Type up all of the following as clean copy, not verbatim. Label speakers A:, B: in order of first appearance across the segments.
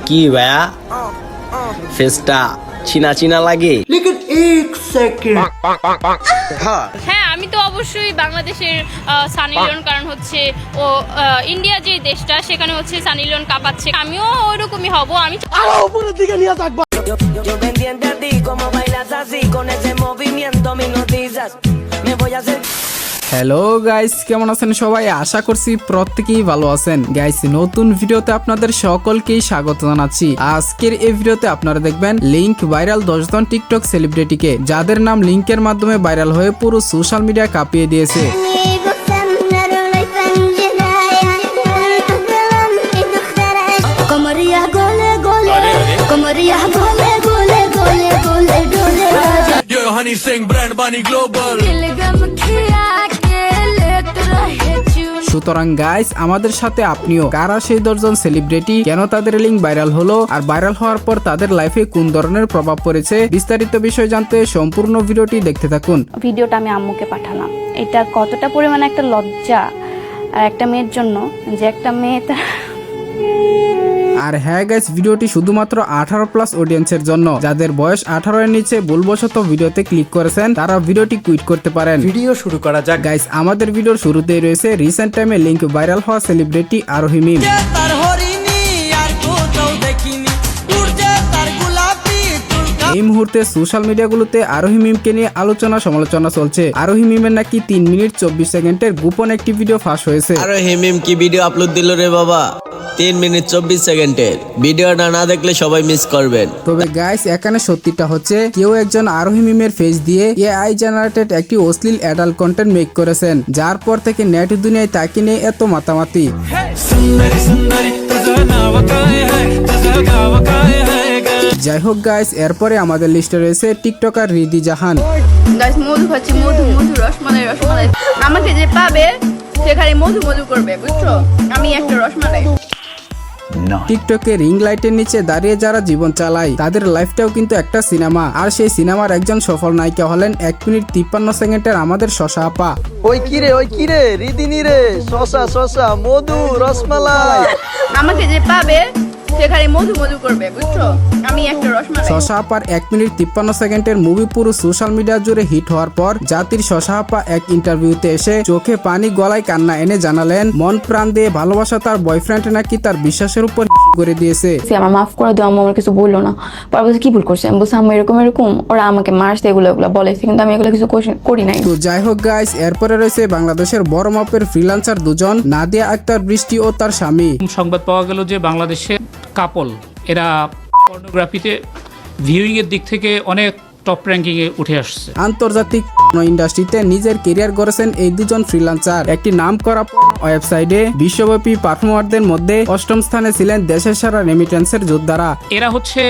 A: কি ভাইয়া ফেসটা চিনা চিনা লাগে।
B: হ্যাঁ, আমি তো অবশ্যই বাংলাদেশের সানি লিওন, কারণ হচ্ছে ও ইন্ডিয়া যে দেশটা সেখানে হচ্ছে সানি লিওন কাঁপাচ্ছে, আমিও ওইরকমই হব। আমি
A: উপরের দিকে নিয়ে থাকবো।
C: Yo pendiente a ti, como bailas así, con ese movimiento me hipnotizas. Me voy a hacer.
D: Hello guys, কেমন আছেন সবাই? আশা করছি প্রত্যেকেই ভালো আছেন। গাইস, নতুন ভিডিওতে আপনাদের সকলকেই স্বাগত জানাচ্ছি। আজকের এই ভিডিওতে আপনারা দেখবেন লিংক ভাইরাল 10 জন টিকটক সেলিব্রিটিকে, যাদের নাম লিংকের মাধ্যমে ভাইরাল হয়ে পুরো সোশ্যাল মিডিয়া কাঁপিয়ে দিয়েছে। সুতরাং গাইস, আমাদের সাথে আপনিও কারা সেই 10 জন সেলিব্রিটি, কেন তাদের লিংক ভাইরাল হলো, আর ভাইরাল হওয়ার পর তাদের লাইফে কোন ধরনের প্রভাব পড়েছে, বিস্তারিত বিষয় জানতে সম্পূর্ণ ভিডিওটি দেখতে থাকুন।
E: ভিডিওটা আমি আম্মুকে পাঠালাম। এটা কতটা পরিমাণে একটা লজ্জা একটা মেয়ের জন্য, যে একটা মেয়ে
D: আর হ্যাঁ গাইস, ভিডিওটি শুধুমাত্র 18+ অডিয়েন্সের জন্য। যাদের বয়স 18 এর নিচে ভুলবশত ভিডিওতে ক্লিক করেছেন, তারা ভিডিওটি কুইট করতে পারেন।
A: ভিডিও শুরু করা যাক।
D: গাইস, আমাদের ভিডিওর শুরুতেই রয়েছে রিসেন্ট টাইমে লিংক ভাইরাল হওয়া সেলিব্রিটি আরোহী মিম। এই মুহূর্তে সোশ্যাল মিডিয়াগুলোতে আরোহী মিমকে নিয়ে আলোচনা সমালোচনা চলছে। আরোহী মিমের নাকি 3 মিনিট 24 সেকেন্ডের গোপন একটি ভিডিও ফাঁস হয়েছে।
F: আরোহী মিম কি ভিডিও আপলোড দিল রে বাবা! 3 মিনিট 24 সেকেন্ডের ভিডিওটা না দেখলে সবাই মিস করবেন।
D: তবে গাইস, এখানে সত্যিটা হচ্ছে কেউ একজন আরোহী মিমের ফেস দিয়ে এআই জেনারেটেড একটি অশ্লীল অ্যাডাল্ট কন্টেন্ট মেক করেছেন, যার পর থেকে নেট দুনিয়ায় তাকে নিয়ে এত মাতামাতি। যাই হোক গাইস, এরপরে আমাদের লিস্টে রয়েছে টিকটকার রিদি জাহান।
G: গাইস, মধু খাচ্ছি, মধু রসমালাই। আমাকে যে পাবে সে খালি মধু করবে, বুঝছো? আমি একটা রসমালাই।
D: টিকটকে রিং লাইটের নিচে দাঁড়িয়ে যারা জীবন চালায়, তাদের লাইফটাও কিন্তু একটা সিনেমা। আর সেই সিনেমার একজন সফল নায়িকা হলেন 1 মিনিট 53 সেকেন্ডের আমাদের শশা আপা।
A: ওই কিরে রিদিনী রে, শশা মধু রসমালাই।
G: আমাকে যে পাবে সে খালি মধু করবে, বুঝছো? আমি একটা রসমালাই।
D: শশা আপার 1 মিনিট 53 সেকেন্ডের মুভি পুরো সোশ্যাল মিডিয়া জুড়ে হিট হওয়ার পর জাতির শশা আপা এক ইন্টারভিউতে এসে চোখে পানি গলায় কান্না এনে জানালেন, মন প্রাণ দিয়ে ভালোবাসা তার বয়ফ্রেন্ড নাকি তার বিশ্বাসের উপর করে দিয়েছে।
E: আমার মাফ করে দাও আম্মু, আমার কিছু বললো না। পরে বলছে কি ভুল করছে? আমি বলছি আম্মু এরকম ওরা আমাকে মারছে, এগুলো বলেছে, কিন্তু আমি এগুলো কিছু করি নাই।
D: তো যাই হোক গাইস, এরপরে রয়েছে বাংলাদেশের বড় মাপের ফ্রিল্যান্সার দুজন, নাদিয়া আক্তার বৃষ্টি ও তার স্বামী।
H: সংবাদ পাওয়া গেল যে বাংলাদেশে কাপল এরা পর্নোগ্রাফিতে ভিউইং এর দিক থেকে অনেক টপ র্যাঙ্কিং এ উঠে আসছে।
D: আন্তর্জাতিক ইন্ডাস্ট্রিতে নিজের কেরিয়ার গড়েছেন এই দুজন ফ্রিল্যান্সার। একটি নামকরা ওয়েবসাইটে বিশ্বব্যাপী পারফর্মারদের মধ্যে 8ম স্থানে ছিলেন দেশের সেরা রেমিটেন্সের যোদ্ধারা।
H: এরা হচ্ছে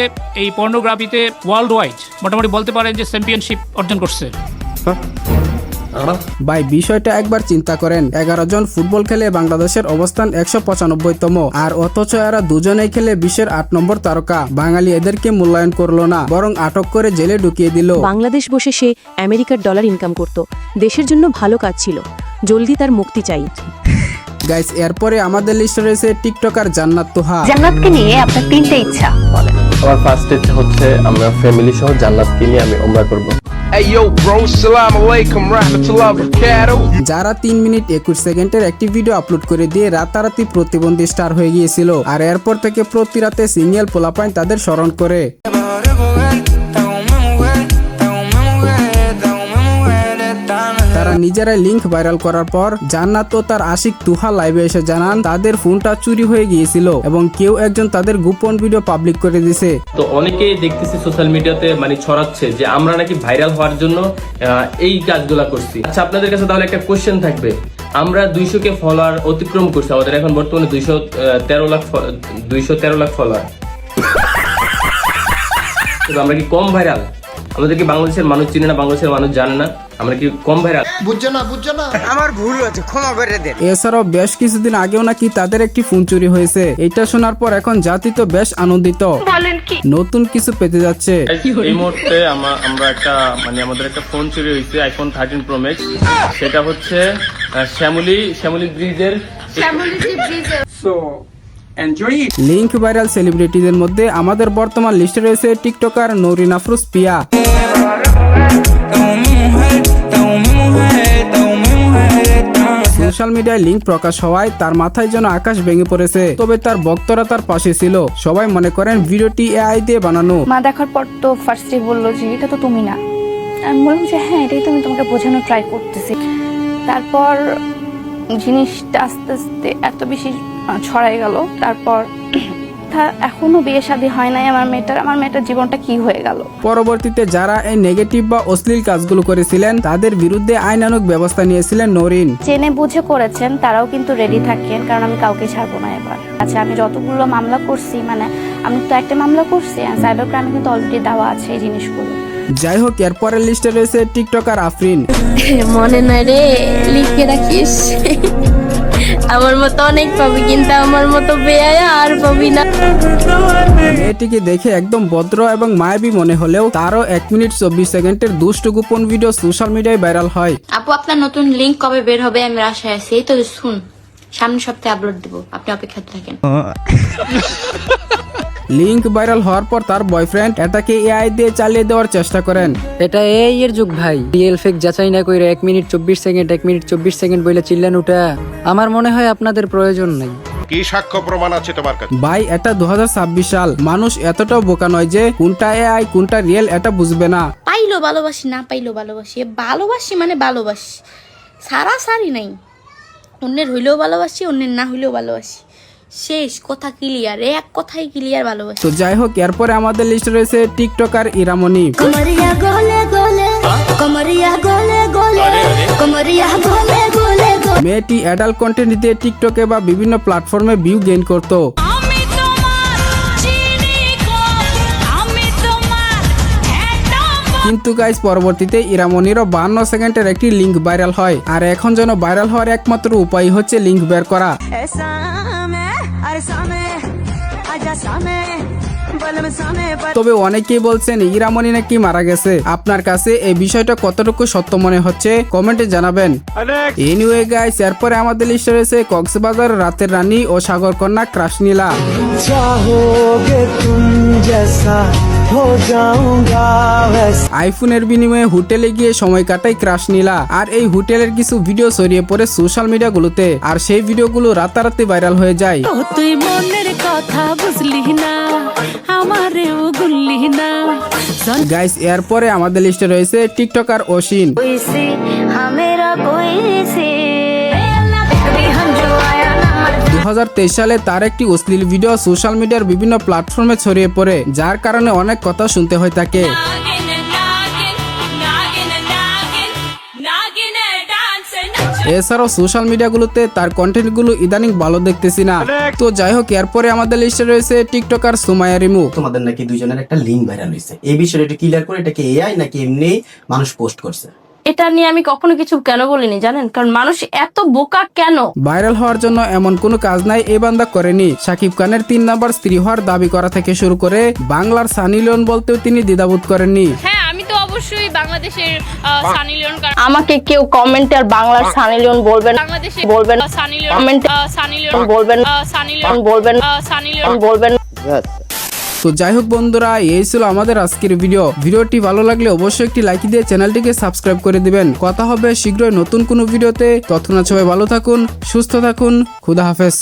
H: এই পর্নোগ্রাফিতে ওয়ার্ল্ড ওয়াইড মোটামুটি বলতে পারেন যে চ্যাম্পিয়নশিপ অর্জন করছে।
D: ভাই, বিষয়টা একবার চিন্তা করেন। 11 জন ফুটবল খেলে বাংলাদেশের অবস্থান 195তম, আর অথচ এরা দুজনেই খেলে বিশ্বের 8 নম্বর তারকা। বাঙালি এদেরকে মূল্যায়ন করলো না, বরং আটক করে জেলে ঢুকিয়ে দিল।
I: বাংলাদেশ বসে সে আমেরিকার ডলার ইনকাম করত, দেশের জন্য ভালো কাজ ছিল, জলদি তার মুক্তি চাই।
D: গাইস, এরপরে আমাদের লিস্টে রয়েছে টিকটকার জান্নাত তোহা।
E: জান্নাতকে নিয়ে আপনার 3টা ইচ্ছা বলেন।
J: আমার ফার্স্ট ইচ্ছা হচ্ছে আমরা ফ্যামিলি সহ জান্নাতকে নিয়ে আমি ওমরা করব।
D: যারা 3 মিনিট 21 সেকেন্ডের একটি ভিডিও আপলোড করে দিয়ে রাতারাতি প্রতিবন্ধী স্টার হয়ে গিয়েছিল, আর এরপর থেকে প্রতি রাতে সিঙ্গেল পোলাপাইন তাদের স্মরণ করে। তারা নিজেরাই লিংক ভাইরাল করার পর জান্নাত ও তার আশিক তুহা লাইভে এসে জানান তাদের ফোনটা চুরি হয়ে গিয়েছিল এবং কেউ একজন তাদের গোপন ভিডিও পাবলিক করে দিয়েছে।
J: তো অনেকেই দেখতেছি সোশ্যাল মিডিয়াতে ছড়াচ্ছে যে আমরা নাকি ভাইরাল হওয়ার জন্য এই কাজগুলা করছি। আচ্ছা, আপনাদের কাছে তাহলে একটা কোশ্চেন থাকবে, আমরা 200কে ফলোয়ার অতিক্রম করছি, আমাদের এখন বর্তমানে 213 লাখ ফলোয়ার। আমরা কি কম ভাইরাল? আমাদের কি বাংলাদেশের মানুষ চিনে না, বাংলাদেশের মানুষ জানে না? আমরা কি কম ভাইরাল?
A: বুঝছো না আমার ভুল হয়েছে, ক্ষমা করে দেন।
D: এছাড়াও বেশ কিছুদিন আগেও নাকি তাদের একটি ফোন চুরি হয়েছে। এটা শোনার পর এখন জাতি তো বেশ আনন্দিত, নতুন কিছু পেতে যাচ্ছে।
J: এই মুহূর্তে আমরা একটা আমাদের একটা ফোন চুরি হয়েছে, আইফোন 13 প্রো ম্যাক্স। সেটা হচ্ছে শ্যামলী ব্রিজের।
G: শ্যামলী ব্রিজের।
K: সো
D: লিঙ্ক ভাইরাল সেলিব্রিটিদের মধ্যে আমাদের বর্তমান লিস্টে রয়েছে টিকটকার নৌরিন আফরোজ পিয়া। সোশ্যাল মিডিয়ায় লিঙ্ক প্রকাশ হওয়ায় তার মাথায় যেন আকাশ ভেঙে পড়েছে, তবে তার ভক্তরা তার পাশে ছিল। সবাই মনে করেন ভিডিওটি এআই দিয়ে বানানো।
E: মা দেখার পর তো ফার্স্টে বললো যে এটা তো তুমি না। আমি বললাম যে হ্যাঁ এটাই তো আমি তোমাকে বোঝানোর ট্রাই করতেছি। তারপর জিনিসটা আস্তে আস্তে এত বেশি ছড়াই গেল। তারপর এখনো বিয়ে শাদী হয় নাই আমার মেয়েটার জীবনটা কি হয়ে গেল।
D: পরবর্তীতে যারা এই নেগেটিভ বা অশ্লীল কাজগুলো করেছিলেন তাদের বিরুদ্ধে আইনানুগ ব্যবস্থা নিয়েছিলেন নৌরিন।
E: জেনে বুঝে করেছেন তারাও কিন্তু রেডি থাকেন, কারণ আমি কাউকে ছাড়বো না এবার। আচ্ছা আমি যতগুলো মামলা করছি, মানে আমি তো একটা মামলা করছি, সাইবার ক্রাইমে কিন্তু অলরেডি দেওয়া আছে এই জিনিসগুলো।
D: যাই হোক, এরপরের লিস্টে রয়েছে টিকটকার আফরিন।
G: মনে নয় রে, লিখে রাখিস। আমার মতো অনেক পাবি, কিন্তু আমার মতো বেয়ায়া আর পাবি না।
D: মেয়েটিকে দেখে একদম ভদ্র এবং মায়াবী মনে হলেও তারও 1 মিনিট 24 সেকেন্ডের দুষ্টু গোপন ভিডিও সোশ্যাল মিডিয়ায় ভাইরাল হয়।
G: আপু আপনার নতুন লিংক কবে বের হবে আমি আশায় আছি। এই তো শুন, সামনের সপ্তাহে আপলোড দেব, আপনি অপেক্ষাতে থাকেন।
D: লিঙ্ক ভাইরাল হওয়ার পর তার বয়ফ্রেন্ড এটাকে এআই দিয়ে চালিয়ে দেওয়ার চেষ্টা করেন।
A: এটা এই এর যুগ ভাই, রিয়েল ফেক যাচাই না কইরা 1 মিনিট 24 সেকেন্ড বলে চিল্লান ওটা আমার মনে হয় আপনাদের প্রয়োজন নাই।
K: কি সাক্ষ্য প্রমাণ আছে তোমার কাছে?
D: ভাই এটা 2026 সাল, মানুষ এতটাও বোকা নয় যে কোনটা এআই কোনটা রিয়েল এটা বুঝবে না।
G: পাইলো ভালোবাসি, না পাইলো ভালোবাসি, ভালোবাসি মানে ভালোবাসি, সারি নাই। অন্যের হইলেও ভালোবাসি, অন্যের না হইলেও ভালোবাসি, শেষ কথা ক্লিয়ার, এক কথাই ক্লিয়ার ভালোবাসি।
D: তো যাই হোক, এরপরে আমাদের লিস্টে রয়েছে টিকটকার ইরামনি। মেয়েটি অ্যাডাল্ট কন্টেন্ট দিয়ে টিকটকে বা বিভিন্ন প্ল্যাটফর্মে ভিউ গেইন করত। কিন্তু গাইস পরবর্তীতে ইরামনিরও 52 সেকেন্ডের একটি লিঙ্ক ভাইরাল হয়, আর এখন যেন ভাইরাল হওয়ার একমাত্র উপায় হচ্ছে লিঙ্ক বের করা। তবে অনেকেই বলছেন ইরামনি নাকি মারা গেছে। আপনার কাছে এই বিষয়টা কতটুকু সত্য মনে হচ্ছে কমেন্টে জানাবেন। এনিওয়ে গাইস, এরপরে আমাদের লিস্টে রয়েছে কক্সবাজার রাতের রানী ও সাগরকন্যা ক্রাশনীলা। আইফোনের বিনিময়ে হোটেলে গিয়ে সময় কাটায় ক্রাশনীলা, আর এই হোটেলের কিছু ভিডিও ছড়িয়ে পড়ে সোশ্যাল মিডিয়াগুলোতে, আর সেই ভিডিওগুলো রাতারাতি ভাইরাল হয়ে যায়।
I: তুই মনের কথা বুঝলি না, আমারেও গুনলি না।
D: গাইস, এরপরে আমাদের লিস্টে রয়েছে টিকটকার অসীন। 2023 সালে তার একটি অশ্লীল ভিডিও সোশ্যাল মিডিয়ার বিভিন্ন প্ল্যাটফর্মে ছড়িয়ে পড়ে, যার কারণে অনেক কথা শুনতে হয় তাকে। এছাড়াও সোশ্যাল মিডিয়াগুলোতে তার কন্টেন্টগুলো ইদানিং ভালো দেখতেছি না। তো যাই হোক, এরপরে আমাদের লিস্টে রয়েছে টিকটকার সুমাইয়া রিমু।
A: তোমাদের নাকি দুইজনের একটা লিংক ভাইরাল হয়েছে, এই বিষয়টা একটু ক্লিয়ার করে, এটা কি এআই নাকি এমনি মানুষ পোস্ট করছে?
E: এটা নিয়ে আমি কখনো কিছু কেন বলিনি জানেন, কারণ মানুষ এত বোকা কেন?
D: ভাইরাল হওয়ার জন্য এমন কোনো কাজ নাই এই বান্দা করেনি। শাকিব খানের 3 নাম্বার স্ত্রী হওয়ার দাবি করা থেকে শুরু করে বাংলার সানি লিওন বলতেও তিনি দ্বিধাবোধ করেননি।
B: হ্যাঁ, আমি তো অবশ্যই বাংলাদেশের সানি লিওন।
E: আমাকে কেউ কমেন্টে আর বাংলার সানি লিওন বলবেন,
B: বাংলাদেশে
E: বলবেন
B: সানি লিওন,
E: কমেন্টে
B: সানি লিওন
E: বলবেন,
B: সানি লিওন
E: বলবেন,
B: সানি লিওন
E: বলবেন।
D: তো যাই হোক বন্ধুরা, এই ছিল আমাদের আজকের ভিডিওটি ভালো লাগলে অবশ্যই একটি লাইক দিয়ে চ্যানেলটিকে সাবস্ক্রাইব করে দিবেন। কথা হবে শীঘ্রই নতুন কোনো ভিডিওতে। ততক্ষণ সবাই ভালো থাকুন, সুস্থ থাকুন, খুদা হাফেজ।